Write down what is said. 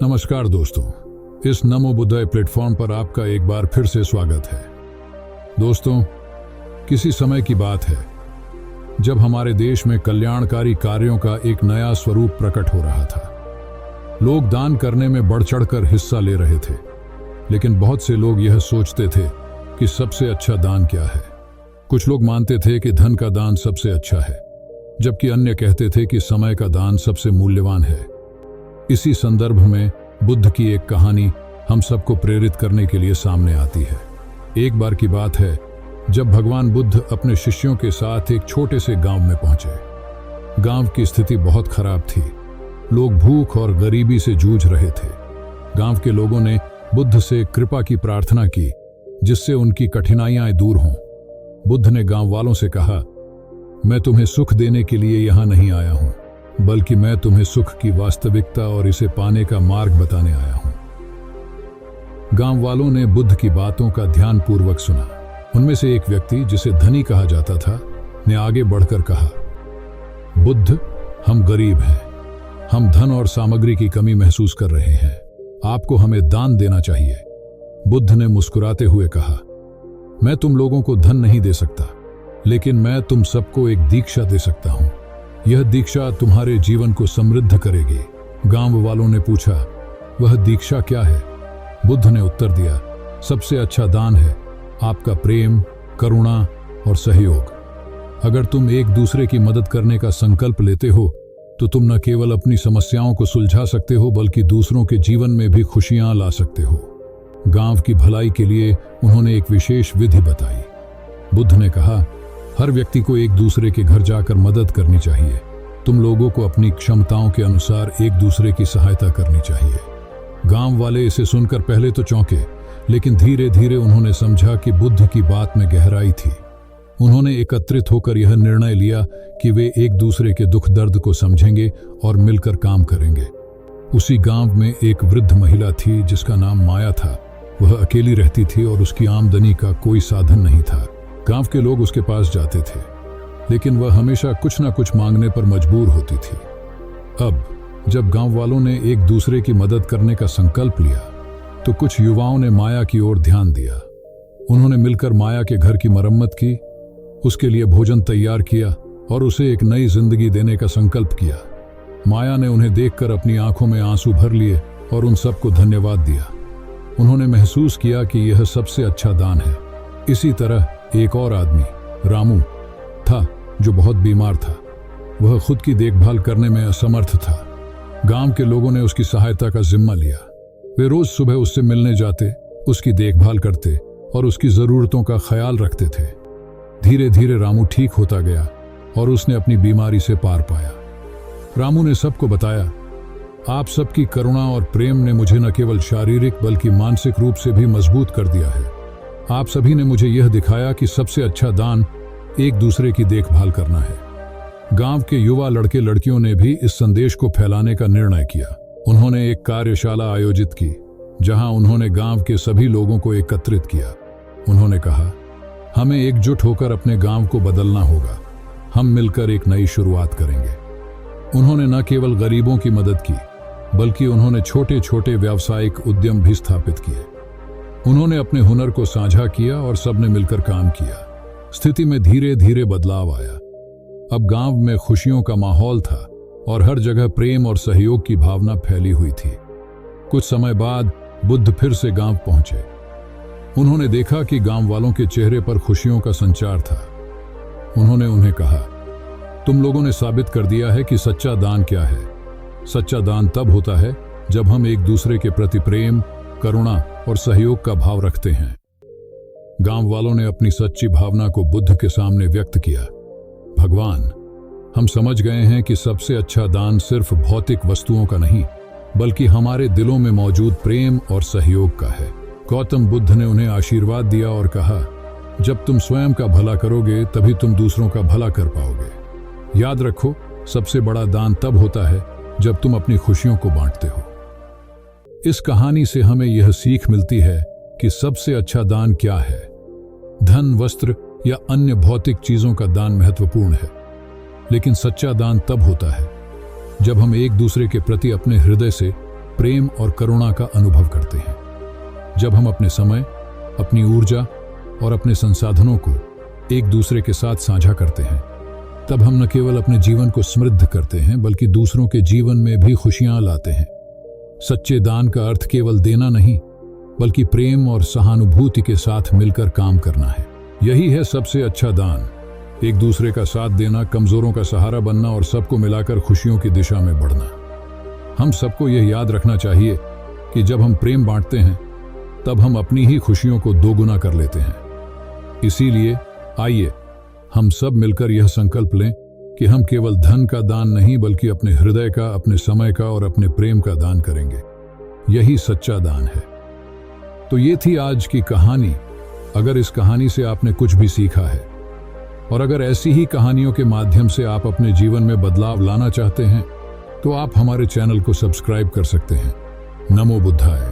नमस्कार दोस्तों, इस नमो बुद्धाय प्लेटफॉर्म पर आपका एक बार फिर से स्वागत है। दोस्तों, किसी समय की बात है जब हमारे देश में कल्याणकारी कार्यों का एक नया स्वरूप प्रकट हो रहा था। लोग दान करने में बढ़ चढ़कर हिस्सा ले रहे थे, लेकिन बहुत से लोग यह सोचते थे कि सबसे अच्छा दान क्या है। कुछ लोग मानते थे कि धन का दान सबसे अच्छा है, जबकि अन्य कहते थे कि समय का दान सबसे मूल्यवान है। इसी संदर्भ में बुद्ध की एक कहानी हम सबको प्रेरित करने के लिए सामने आती है। एक बार की बात है जब भगवान बुद्ध अपने शिष्यों के साथ एक छोटे से गांव में पहुंचे। गांव की स्थिति बहुत खराब थी। लोग भूख और गरीबी से जूझ रहे थे। गांव के लोगों ने बुद्ध से कृपा की प्रार्थना की, जिससे उनकी कठिनाइयां दूर हों। बुद्ध ने गांव वालों से कहा, मैं तुम्हें सुख देने के लिए यहां नहीं आया हूं, बल्कि मैं तुम्हें सुख की वास्तविकता और इसे पाने का मार्ग बताने आया हूं। गांव वालों ने बुद्ध की बातों का ध्यानपूर्वक सुना। उनमें से एक व्यक्ति, जिसे धनी कहा जाता था, ने आगे बढ़कर कहा, बुद्ध, हम गरीब हैं। हम धन और सामग्री की कमी महसूस कर रहे हैं। आपको हमें दान देना चाहिए। बुद्ध ने मुस्कुराते हुए कहा, मैं तुम लोगों को धन नहीं दे सकता, लेकिन मैं तुम सबको एक दीक्षा दे सकता हूं। यह दीक्षा तुम्हारे जीवन को समृद्ध करेगी। गांव वालों ने पूछा, वह दीक्षा क्या है? बुद्ध ने उत्तर दिया, सबसे अच्छा दान है आपका प्रेम, करुणा और सहयोग। अगर तुम एक दूसरे की मदद करने का संकल्प लेते हो तो तुम न केवल अपनी समस्याओं को सुलझा सकते हो, बल्कि दूसरों के जीवन में भी खुशियां ला सकते हो। गांव की भलाई के लिए उन्होंने एक विशेष विधि बताई। बुद्ध ने कहा, हर व्यक्ति को एक दूसरे के घर जाकर मदद करनी चाहिए। तुम लोगों को अपनी क्षमताओं के अनुसार एक दूसरे की सहायता करनी चाहिए। गांव वाले इसे सुनकर पहले तो चौंके, लेकिन धीरे धीरे उन्होंने समझा कि बुद्ध की बात में गहराई थी। उन्होंने एकत्रित होकर यह निर्णय लिया कि वे एक दूसरे के दुख दर्द को समझेंगे और मिलकर काम करेंगे। उसी गांव में एक वृद्ध महिला थी जिसका नाम माया था। वह अकेली रहती थी और उसकी आमदनी का कोई साधन नहीं था। गांव के लोग उसके पास जाते थे, लेकिन वह हमेशा कुछ न कुछ मांगने पर मजबूर होती थी। अब जब गांव वालों ने एक दूसरे की मदद करने का संकल्प लिया, तो कुछ युवाओं ने माया की ओर ध्यान दिया। उन्होंने मिलकर माया के घर की मरम्मत की, उसके लिए भोजन तैयार किया और उसे एक नई जिंदगी देने का संकल्प किया। माया ने उन्हें देखकर अपनी आंखों में आंसू भर लिए और उन सबको धन्यवाद दिया। उन्होंने महसूस किया कि यह सबसे अच्छा दान है। इसी तरह एक और आदमी, रामू, था जो बहुत बीमार था। वह खुद की देखभाल करने में असमर्थ था। गांव के लोगों ने उसकी सहायता का जिम्मा लिया। वे रोज सुबह उससे मिलने जाते, उसकी देखभाल करते और उसकी जरूरतों का ख्याल रखते थे। धीरे धीरे रामू ठीक होता गया और उसने अपनी बीमारी से पार पाया। रामू ने सबको बताया, आप सबकी करुणा और प्रेम ने मुझे न केवल शारीरिक बल्कि मानसिक रूप से भी मजबूत कर दिया है। आप सभी ने मुझे यह दिखाया कि सबसे अच्छा दान एक दूसरे की देखभाल करना है। गांव के युवा लड़के लड़कियों ने भी इस संदेश को फैलाने का निर्णय किया। उन्होंने एक कार्यशाला आयोजित की, जहां उन्होंने गांव के सभी लोगों को एकत्रित किया। उन्होंने कहा, हमें एकजुट होकर अपने गांव को बदलना होगा। हम मिलकर एक नई शुरुआत करेंगे। उन्होंने न केवल गरीबों की मदद की, बल्कि उन्होंने छोटे छोटे व्यावसायिक उद्यम भी स्थापित किए। उन्होंने अपने हुनर को साझा किया और सबने मिलकर काम किया। स्थिति में धीरे धीरे बदलाव आया। अब गांव में खुशियों का माहौल था और हर जगह प्रेम और सहयोग की भावना फैली हुई थी। कुछ समय बाद बुद्ध फिर से गांव पहुंचे। उन्होंने देखा कि गांव वालों के चेहरे पर खुशियों का संचार था। उन्होंने उन्हें कहा, तुम लोगों ने साबित कर दिया है कि सच्चा दान क्या है। सच्चा दान तब होता है जब हम एक दूसरे के प्रति प्रेम, करुणा और सहयोग का भाव रखते हैं। गांव वालों ने अपनी सच्ची भावना को बुद्ध के सामने व्यक्त किया। भगवान, हम समझ गए हैं कि सबसे अच्छा दान सिर्फ भौतिक वस्तुओं का नहीं, बल्कि हमारे दिलों में मौजूद प्रेम और सहयोग का है। गौतम बुद्ध ने उन्हें आशीर्वाद दिया और कहा, जब तुम स्वयं का भला करोगे तभी तुम दूसरों का भला कर पाओगे। याद रखो, सबसे बड़ा दान तब होता है जब तुम अपनी खुशियों को बांटते हो। इस कहानी से हमें यह सीख मिलती है कि सबसे अच्छा दान क्या है। धन, वस्त्र या अन्य भौतिक चीजों का दान महत्वपूर्ण है, लेकिन सच्चा दान तब होता है जब हम एक दूसरे के प्रति अपने हृदय से प्रेम और करुणा का अनुभव करते हैं। जब हम अपने समय, अपनी ऊर्जा और अपने संसाधनों को एक दूसरे के साथ साझा करते हैं, तब हम न केवल अपने जीवन को समृद्ध करते हैं बल्कि दूसरों के जीवन में भी खुशियां लाते हैं। सच्चे दान का अर्थ केवल देना नहीं, बल्कि प्रेम और सहानुभूति के साथ मिलकर काम करना है। यही है सबसे अच्छा दान, एक दूसरे का साथ देना, कमजोरों का सहारा बनना और सबको मिलाकर खुशियों की दिशा में बढ़ना। हम सबको यह याद रखना चाहिए कि जब हम प्रेम बांटते हैं तब हम अपनी ही खुशियों को दोगुना कर लेते हैं। इसीलिए आइए हम सब मिलकर यह संकल्प लें कि हम केवल धन का दान नहीं बल्कि अपने हृदय का, अपने समय का और अपने प्रेम का दान करेंगे। यही सच्चा दान है। तो ये थी आज की कहानी। अगर इस कहानी से आपने कुछ भी सीखा है और अगर ऐसी ही कहानियों के माध्यम से आप अपने जीवन में बदलाव लाना चाहते हैं तो आप हमारे चैनल को सब्सक्राइब कर सकते हैं। नमो बुद्धाय।